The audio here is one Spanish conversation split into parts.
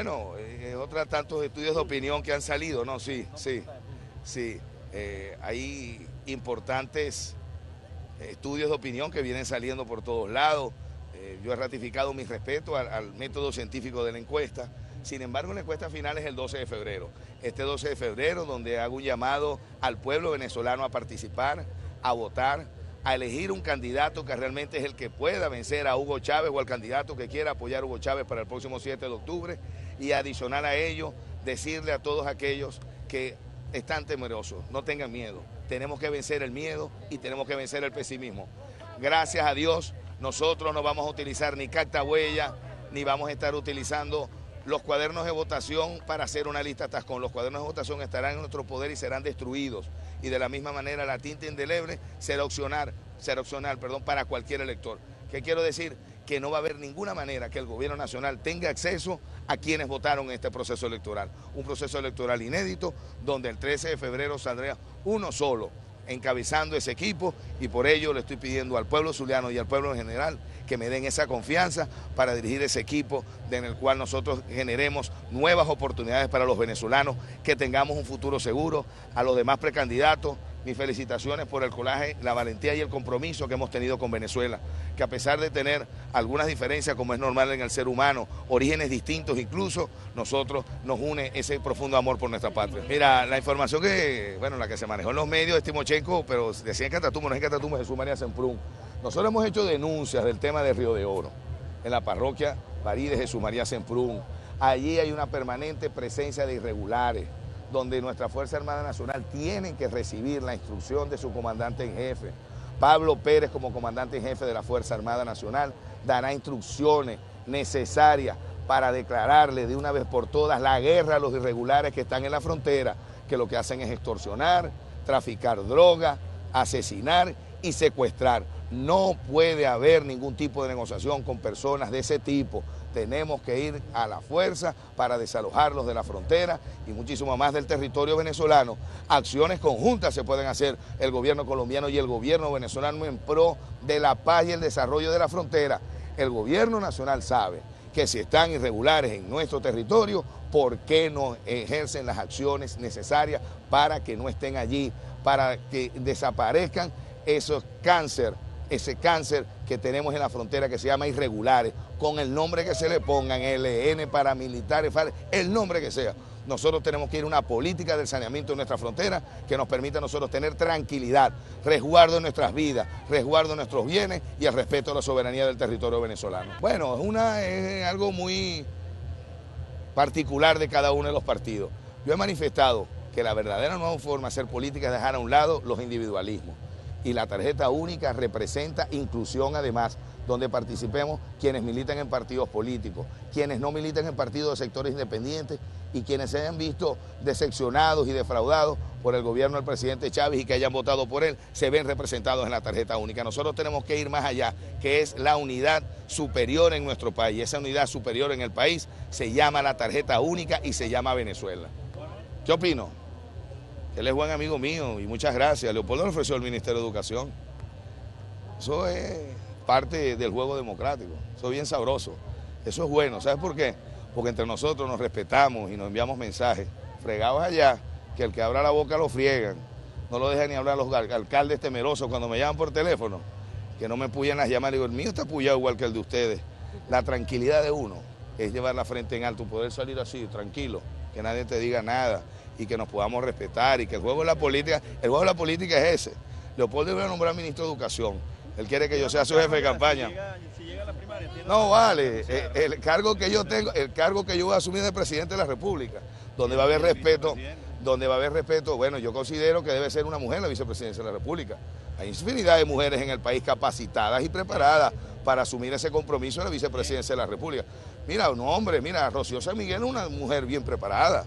Bueno, otros tantos estudios de opinión que han salido, ¿no? Sí. Hay importantes estudios de opinión que vienen saliendo por todos lados. Yo he ratificado mi respeto al método científico de la encuesta. Sin embargo, la encuesta final es el 12 de febrero. Este 12 de febrero, donde hago un llamado al pueblo venezolano a participar, a votar, a elegir un candidato que realmente es el que pueda vencer a Hugo Chávez o al candidato que quiera apoyar a Hugo Chávez para el próximo 7 de octubre. Y adicional a ello, decirle a todos aquellos que están temerosos, no tengan miedo. Tenemos que vencer el miedo y tenemos que vencer el pesimismo. Gracias a Dios, nosotros no vamos a utilizar ni carta-huella, ni vamos a estar utilizando los cuadernos de votación para hacer una lista tascón. Los cuadernos de votación estarán en nuestro poder y serán destruidos. Y de la misma manera la tinta indeleble será opcional, para cualquier elector. ¿Qué quiero decir? Que no va a haber ninguna manera que el gobierno nacional tenga acceso a quienes votaron en este proceso electoral. Un proceso electoral inédito donde el 13 de febrero saldrá uno solo encabezando ese equipo, y por ello le estoy pidiendo al pueblo zuliano y al pueblo en general que me den esa confianza para dirigir ese equipo en el cual nosotros generemos nuevas oportunidades para los venezolanos, que tengamos un futuro seguro. A los demás precandidatos, mis felicitaciones por el coraje, la valentía y el compromiso que hemos tenido con Venezuela, que a pesar de tener algunas diferencias, como es normal en el ser humano, orígenes distintos incluso, nosotros nos une ese profundo amor por nuestra patria. Mira, la información la que se manejó en los medios de Timochenko, pero decía en Catatumbo, no es en Catatumbo, es Jesús María Semprún. Nosotros hemos hecho denuncias del tema de Río de Oro, en la parroquia Barí de Jesús María Semprún. Allí hay una permanente presencia de irregulares, donde nuestra Fuerza Armada Nacional tiene que recibir la instrucción de su comandante en jefe. Pablo Pérez, como comandante en jefe de la Fuerza Armada Nacional, dará instrucciones necesarias para declararle de una vez por todas la guerra a los irregulares que están en la frontera, que lo que hacen es extorsionar, traficar droga, asesinar y secuestrar. No puede haber ningún tipo de negociación con personas de ese tipo. Tenemos que ir a la fuerza para desalojarlos de la frontera y muchísimo más del territorio venezolano. Acciones conjuntas se pueden hacer el gobierno colombiano y el gobierno venezolano en pro de la paz y el desarrollo de la frontera. El gobierno nacional sabe que si están irregulares en nuestro territorio, ¿por qué no ejercen las acciones necesarias para que no estén allí, para que desaparezcan ese cáncer que tenemos en la frontera que se llama irregulares, con el nombre que se le pongan, ELN, paramilitares, el nombre que sea? Nosotros tenemos que ir a una política del saneamiento de nuestra frontera que nos permita a nosotros tener tranquilidad, resguardo de nuestras vidas, resguardo de nuestros bienes y el respeto a la soberanía del territorio venezolano. Bueno, es algo muy particular de cada uno de los partidos. Yo he manifestado que la verdadera nueva forma de hacer política es dejar a un lado los individualismos. Y la tarjeta única representa inclusión además, donde participemos quienes militan en partidos políticos, quienes no militan en partidos de sectores independientes y quienes se hayan visto decepcionados y defraudados por el gobierno del presidente Chávez y que hayan votado por él, se ven representados en la tarjeta única. Nosotros tenemos que ir más allá, que es la unidad superior en nuestro país. Esa unidad superior en el país se llama la tarjeta única y se llama Venezuela. ¿Qué opino? Él es buen amigo mío y muchas gracias. Leopoldo le ofreció el Ministerio de Educación. Eso es parte del juego democrático. Eso es bien sabroso. Eso es bueno. ¿Sabes por qué? Porque entre nosotros nos respetamos y nos enviamos mensajes. Fregados allá, que el que abra la boca lo friegan. No lo dejan ni hablar los alcaldes temerosos cuando me llaman por teléfono. Que no me puyan las llamadas. Digo, el mío está apoyado igual que el de ustedes. La tranquilidad de uno es llevar la frente en alto, poder salir así, tranquilo, que nadie te diga nada y que nos podamos respetar y que el juego de la política es ese. Leopoldo iba a nombrar ministro de Educación. Él quiere que yo sea su jefe de campaña. Si llega a la primaria, no vale, el cargo que yo tengo, el cargo que yo voy a asumir de presidente de la República, donde va a haber respeto, bueno, yo considero que debe ser una mujer la vicepresidencia de la República. Hay infinidad de mujeres en el país capacitadas y preparadas para asumir ese compromiso de la vicepresidencia de la República. Mira, Rocío San Miguel es una mujer bien preparada.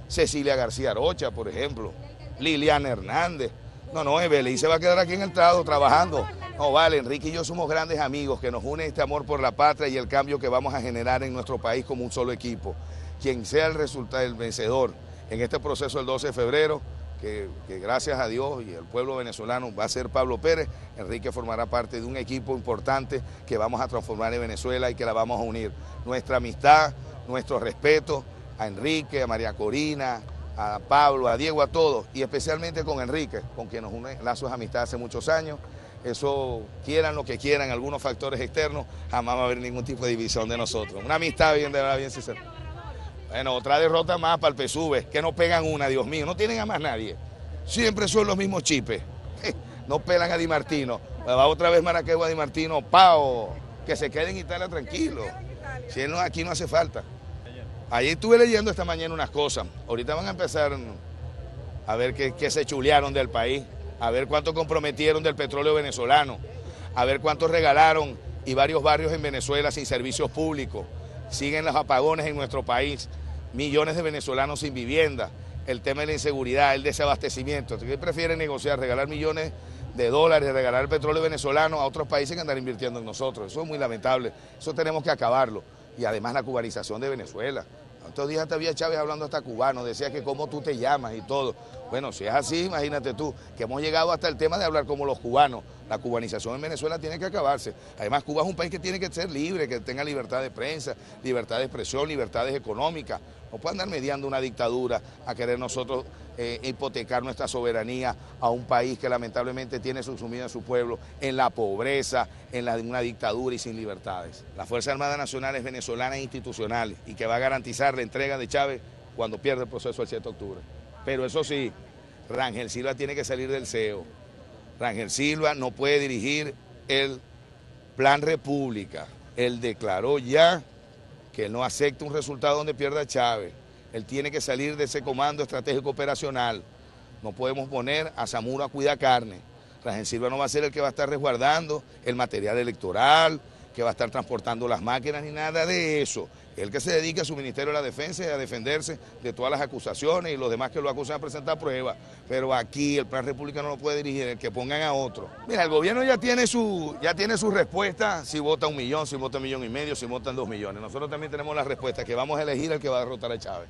Cecilia García Rocha, por ejemplo, Liliana Hernández. No, Evelyn se va a quedar aquí en el Estado trabajando. No, vale, Enrique y yo somos grandes amigos, que nos une este amor por la patria y el cambio que vamos a generar en nuestro país como un solo equipo. Quien sea el vencedor en este proceso del 12 de febrero, que gracias a Dios y el pueblo venezolano va a ser Pablo Pérez. Enrique formará parte de un equipo importante que vamos a transformar en Venezuela y que la vamos a unir. Nuestra amistad, nuestro respeto a Enrique, a María Corina, a Pablo, a Diego, a todos, y especialmente con Enrique, con quien nos une lazos de amistad hace muchos años. Eso, quieran lo que quieran, algunos factores externos, jamás va a haber ningún tipo de división de nosotros. Una amistad bien, de verdad, bien sincera. Bueno, otra derrota más para el PSUV, que no pegan una, Dios mío, no tienen a más nadie. Siempre son los mismos chipes. No pelan a Di Martino. Va otra vez Maracaibo a Di Martino, pao, que se quede en Italia tranquilo. Si él no, aquí no hace falta. Ayer estuve leyendo esta mañana unas cosas. Ahorita van a empezar a ver qué se chulearon del país, a ver cuánto comprometieron del petróleo venezolano, a ver cuánto regalaron y varios barrios en Venezuela sin servicios públicos. Siguen los apagones en nuestro país, millones de venezolanos sin vivienda, el tema de la inseguridad, el desabastecimiento. ¿Qué prefieren negociar? Regalar millones de dólares, regalar el petróleo venezolano a otros países que andan invirtiendo en nosotros. Eso es muy lamentable, eso tenemos que acabarlo. Y además la cubanización de Venezuela. Estos días todavía Chávez hablando hasta cubano, decía que cómo tú te llamas y todo. Bueno, si es así, imagínate tú, que hemos llegado hasta el tema de hablar como los cubanos. La cubanización en Venezuela tiene que acabarse. Además, Cuba es un país que tiene que ser libre, que tenga libertad de prensa, libertad de expresión, libertades económicas. No puede andar mediando una dictadura a querer nosotros hipotecar nuestra soberanía a un país que lamentablemente tiene subsumido a su pueblo en la pobreza, en una dictadura y sin libertades. La Fuerza Armada Nacional es venezolana e institucional y que va a garantizar la entrega de Chávez cuando pierda el proceso el 7 de octubre. Pero eso sí, Rangel Silva tiene que salir del CEO. Rangel Silva no puede dirigir el Plan República. Él declaró ya que él no acepta un resultado donde pierda Chávez. Él tiene que salir de ese comando estratégico operacional. No podemos poner a Zamuro a cuidar carne. Rangel Silva no va a ser el que va a estar resguardando el material electoral, que va a estar transportando las máquinas ni nada de eso. El que se dedica a su Ministerio de la Defensa y a defenderse de todas las acusaciones y los demás que lo acusan a presentar pruebas. Pero aquí el Plan República no lo puede dirigir, el que pongan a otro. Mira, el gobierno ya tiene su respuesta, si vota 1 millón, si vota 1,5 millones, si votan 2 millones. Nosotros también tenemos la respuesta, que vamos a elegir al que va a derrotar a Chávez.